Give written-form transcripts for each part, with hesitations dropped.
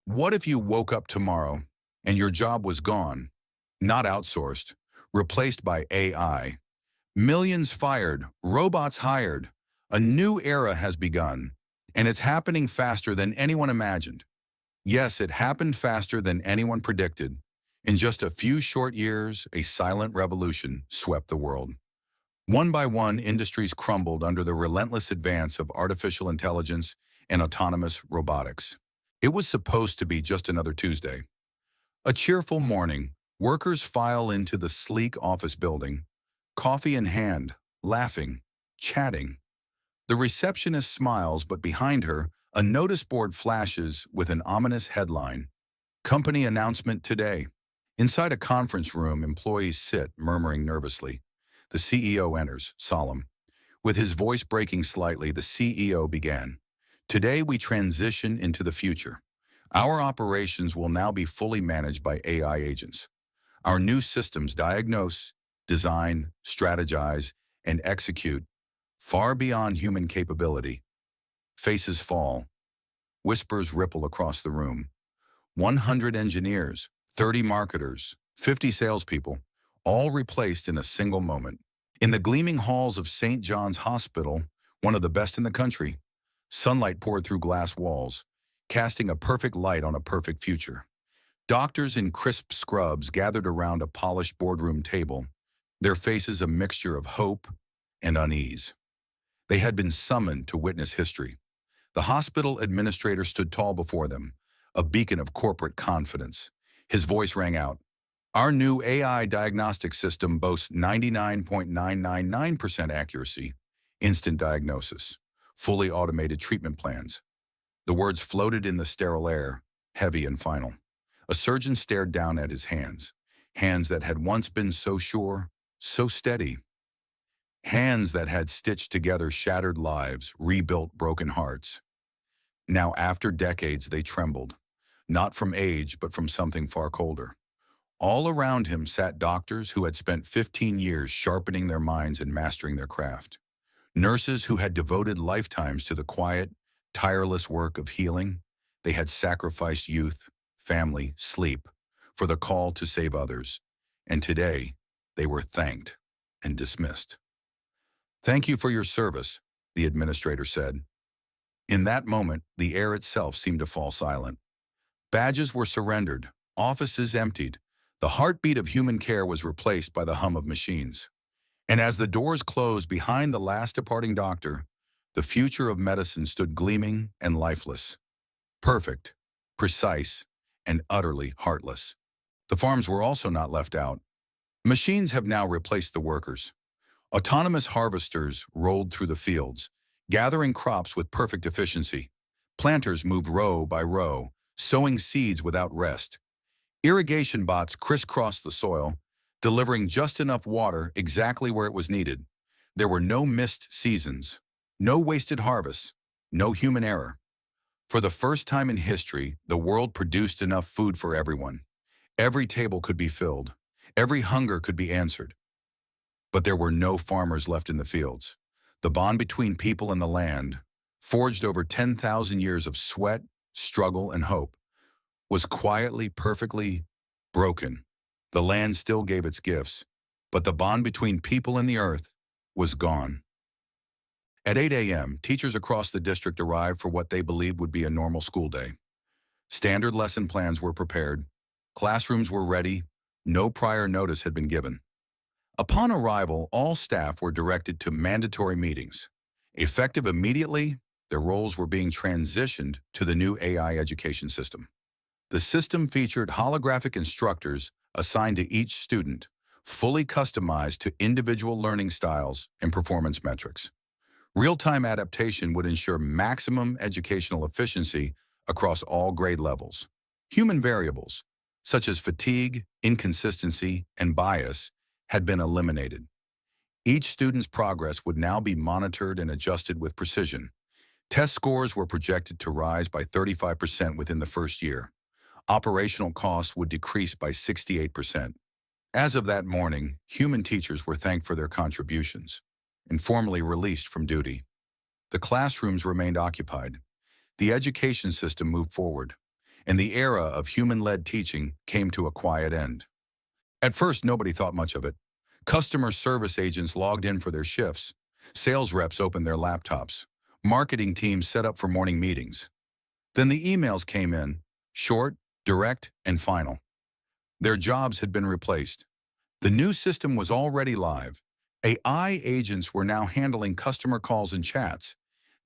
What if you woke up tomorrow and your job was gone, not outsourced, replaced by AI? Millions fired, robots hired. A new era has begun, and it's happening faster than anyone imagined. Yes, it happened faster than anyone predicted. In just a few short years, a silent revolution swept the world. One by one, industries crumbled under the relentless advance of artificial intelligence and autonomous robotics. It was supposed to be just another Tuesday. A cheerful morning, workers file into the sleek office building, coffee in hand, laughing, chatting. The receptionist smiles, but behind her, a notice board flashes with an ominous headline: Company announcement today. Inside a conference room, employees sit, murmuring nervously. The CEO enters, solemn. With his voice breaking slightly, the CEO began. Today we transition into the future. Our operations will now be fully managed by AI agents. Our new systems diagnose, design, strategize, and execute far beyond human capability. Faces fall. Whispers ripple across the room. 100 engineers, 30 marketers, 50 salespeople, all replaced in a single moment. In the gleaming halls of St. John's Hospital, one of the best in the country, sunlight poured through glass walls, casting a perfect light on a perfect future. Doctors in crisp scrubs gathered around a polished boardroom table, their faces a mixture of hope and unease. They had been summoned to witness history. The hospital administrator stood tall before them, a beacon of corporate confidence. His voice rang out. Our new AI diagnostic system boasts 99.999% accuracy, instant diagnosis, fully automated treatment plans. The words floated in the sterile air, heavy and final. A surgeon stared down at his hands, hands that had once been so sure, so steady. Hands that had stitched together shattered lives, rebuilt broken hearts. Now, after decades, they trembled, not from age, but from something far colder. All around him sat doctors who had spent 15 years sharpening their minds and mastering their craft. Nurses who had devoted lifetimes to the quiet, tireless work of healing. They had sacrificed youth, family, sleep for the call to save others. And today, they were thanked and dismissed. Thank you for your service, the administrator said. In that moment, the air itself seemed to fall silent. Badges were surrendered, offices emptied. The heartbeat of human care was replaced by the hum of machines. And as the doors closed behind the last departing doctor, the future of medicine stood gleaming and lifeless. Perfect, precise, and utterly heartless. The farms were also not left out. Machines have now replaced the workers. Autonomous harvesters rolled through the fields, gathering crops with perfect efficiency. Planters moved row by row, sowing seeds without rest. Irrigation bots crisscrossed the soil, delivering just enough water exactly where it was needed. There were no missed seasons, no wasted harvests, no human error. For the first time in history, the world produced enough food for everyone. Every table could be filled. Every hunger could be answered. But there were no farmers left in the fields. The bond between people and the land, forged over 10,000 years of sweat, struggle, and hope, was quietly, perfectly broken. The land still gave its gifts, but the bond between people and the earth was gone. At 8 a.m., teachers across the district arrived for what they believed would be a normal school day. Standard lesson plans were prepared. Classrooms were ready. No prior notice had been given. Upon arrival, all staff were directed to mandatory meetings. Effective immediately, their roles were being transitioned to the new AI education system. The system featured holographic instructors assigned to each student, fully customized to individual learning styles and performance metrics. Real-time adaptation would ensure maximum educational efficiency across all grade levels. Human variables, such as fatigue, inconsistency, and bias, had been eliminated. Each student's progress would now be monitored and adjusted with precision. Test scores were projected to rise by 35% within the first year. Operational costs would decrease by 68%. As of that morning, human teachers were thanked for their contributions and formally released from duty. The classrooms remained occupied. The education system moved forward. and the era of human-led teaching came to a quiet end. At first, nobody thought much of it. Customer service agents logged in for their shifts. Sales reps opened their laptops. Marketing teams set up for morning meetings. Then the emails came in, short, direct, and final. Their jobs had been replaced. The new system was already live. AI agents were now handling customer calls and chats.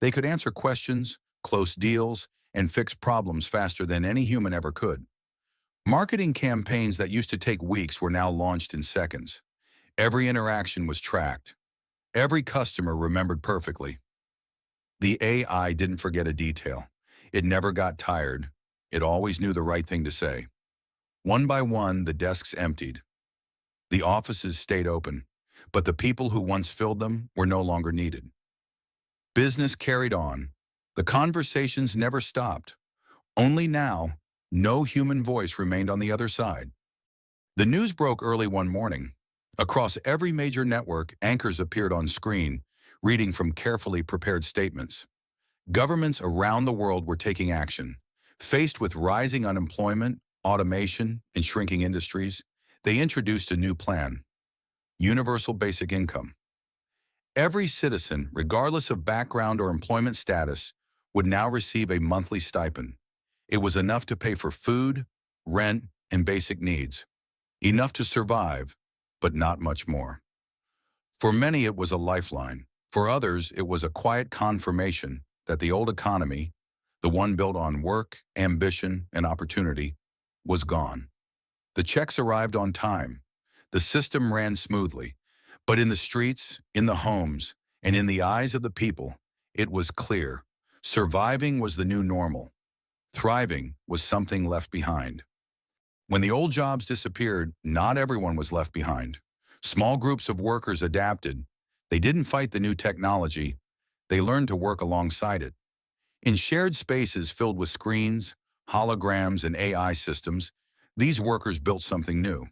They could answer questions, close deals, and fix problems faster than any human ever could. Marketing campaigns that used to take weeks were now launched in seconds. Every interaction was tracked. Every customer remembered perfectly. The AI didn't forget a detail. It never got tired. It always knew the right thing to say. One by one, the desks emptied. The offices stayed open, but the people who once filled them were no longer needed. Business carried on. The conversations never stopped. Only now, no human voice remained on the other side. The news broke early one morning. Across every major network, anchors appeared on screen, reading from carefully prepared statements. Governments around the world were taking action. Faced with rising unemployment, automation, and shrinking industries, they introduced a new plan: universal basic income. Every citizen, regardless of background or employment status, would now receive a monthly stipend. It was enough to pay for food, rent, and basic needs. Enough to survive, but not much more. For many, it was a lifeline. For others, it was a quiet confirmation that the old economy, the one built on work, ambition, and opportunity, was gone. The checks arrived on time. The system ran smoothly. But in the streets, in the homes, and in the eyes of the people, it was clear. Surviving was the new normal. Thriving was something left behind. When the old jobs disappeared, not everyone was left behind. Small groups of workers adapted. They didn't fight the new technology. They learned to work alongside it. In shared spaces filled with screens, holograms, and AI systems, these workers built something new.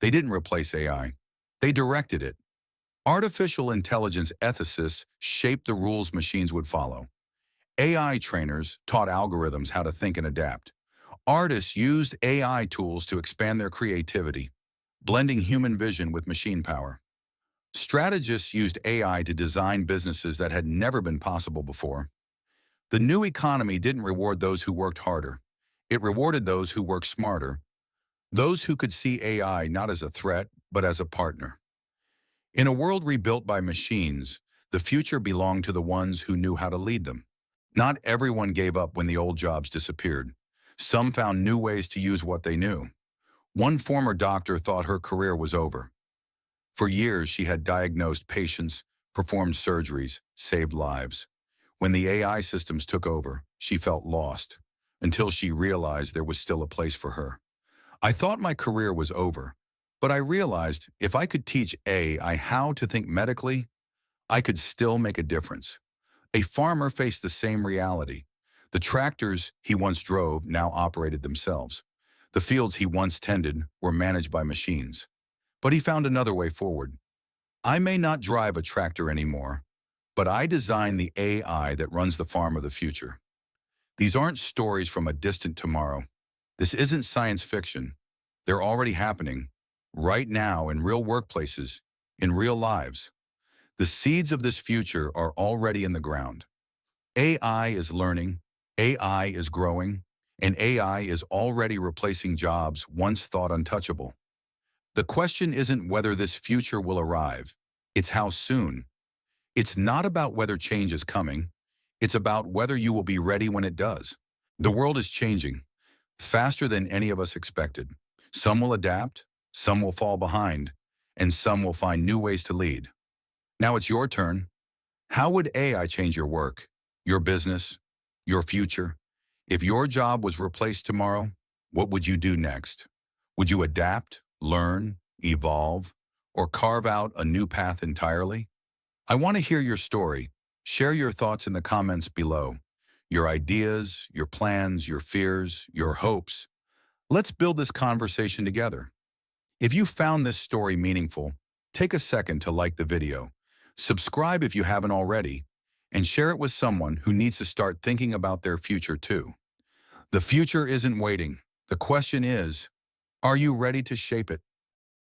They didn't replace AI. They directed it. Artificial intelligence ethicists shaped the rules machines would follow. AI trainers taught algorithms how to think and adapt. Artists used AI tools to expand their creativity, blending human vision with machine power. Strategists used AI to design businesses that had never been possible before. The new economy didn't reward those who worked harder. It rewarded those who worked smarter, those who could see AI not as a threat, but as a partner. In a world rebuilt by machines, the future belonged to the ones who knew how to lead them. Not everyone gave up when the old jobs disappeared. Some found new ways to use what they knew. One former doctor thought her career was over. For years, she had diagnosed patients, performed surgeries, saved lives. When the AI systems took over, she felt lost, until she realized there was still a place for her. I thought my career was over, but I realized if I could teach AI how to think medically, I could still make a difference. A farmer faced the same reality. The tractors he once drove now operated themselves. The fields he once tended were managed by machines. But he found another way forward. I may not drive a tractor anymore, but I design the AI that runs the farm of the future. These aren't stories from a distant tomorrow. This isn't science fiction. They're already happening, right now in real workplaces, in real lives. The seeds of this future are already in the ground. AI is learning, AI is growing, and AI is already replacing jobs once thought untouchable. The question isn't whether this future will arrive, it's how soon. It's not about whether change is coming, it's about whether you will be ready when it does. The world is changing, faster than any of us expected. Some will adapt, some will fall behind, and some will find new ways to lead. Now it's your turn. How would AI change your work, your business, your future? If your job was replaced tomorrow, what would you do next? Would you adapt, learn, evolve, or carve out a new path entirely? I want to hear your story. Share your thoughts in the comments below. Your ideas, your plans, your fears, your hopes. Let's build this conversation together. If you found this story meaningful, take a second to like the video, subscribe if you haven't already, and share it with someone who needs to start thinking about their future too. The future isn't waiting. The question is, are you ready to shape it?